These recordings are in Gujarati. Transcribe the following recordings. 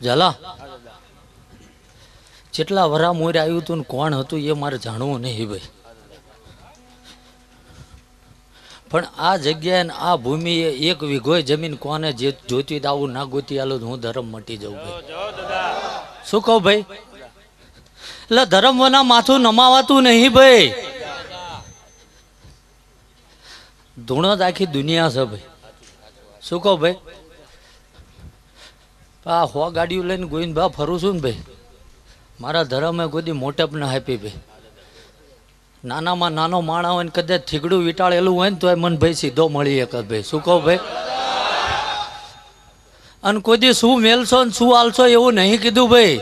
ઝાલા જેટલા વરા મોર આવ્યું હતું ને કોણ હતું એ મારે જાણવું નહીં ભાઈ, પણ આ જગ્યાએ ને આ ભૂમિએ એક વીઘોય જમીન કોને જે જોતી આવું ના ગોતી આલો હું ધર્મ મટી જાઉં ભાઈ. શું કહું ભાઈ? એટલે ધર્મ વના માથું નમાવાતું નહીં ભાઈ. ધૂણો જ આખી દુનિયા છે ભાઈ. શું કહું ભાઈ? આ 100 ગાડીઓ લઈને ગોવિંદભા ફરું છું ને ભાઈ, મારા ધર્મે કોઈ મોટપ ના આપી ભાઈ. નાનામાં નાનો માણા હોય ને કદાચ થીગડું વીટાળેલું હોય ને તો મન ભાઈ સીધો મળી એક ભાઈ. શું કહું ભાઈ? અને કોઈ દી શું મેલશો ને શું આલશો એવું નહીં કીધું ભાઈ.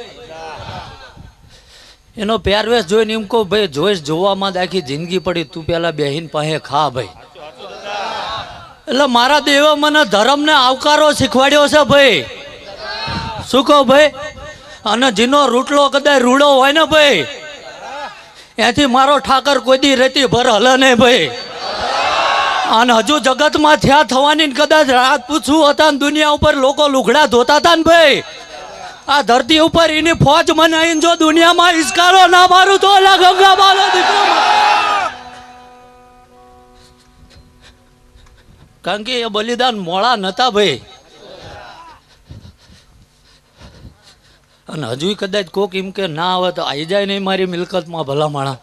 એનો પહેરવેશ જોઈને એમ કહું ભાઈ, જોઈશ જોવામાં જ આખી જિંદગી પડી, તું પેલા બેહીન પાસે ખા ભાઈ. એટલે મારા દેવે મને ધર્મને આવકારો શીખવાડ્યો છે ભાઈ. શું કહું ભાઈ? અને જેનો રૂટલો કદાચ રૂડો હોય ને ભાઈ, એથી મારો ઠાકર કોઈ દી રેતી ભર હલે નહીં ભાઈ. અને હજુ જગતમાં થયા થવાની કદાચ રાત પૂછવું હતા ને દુનિયા ઉપર લોકો લુગડા ધોતા હતા ને ભાઈ, આ ધરતી ઉપર એની ફોજ મને જો દુનિયામાં ઈસ્કારો ના મારું તો ઓલા ગંગા બાલો દીકરો. કારણ કે એ બલિદાન મોળા નતા ભાઈ. અને હજુ કદાચ કોક એમ કે ના આવે તો આવી જાય નહીં મારી મિલકતમાં ભલા માણા.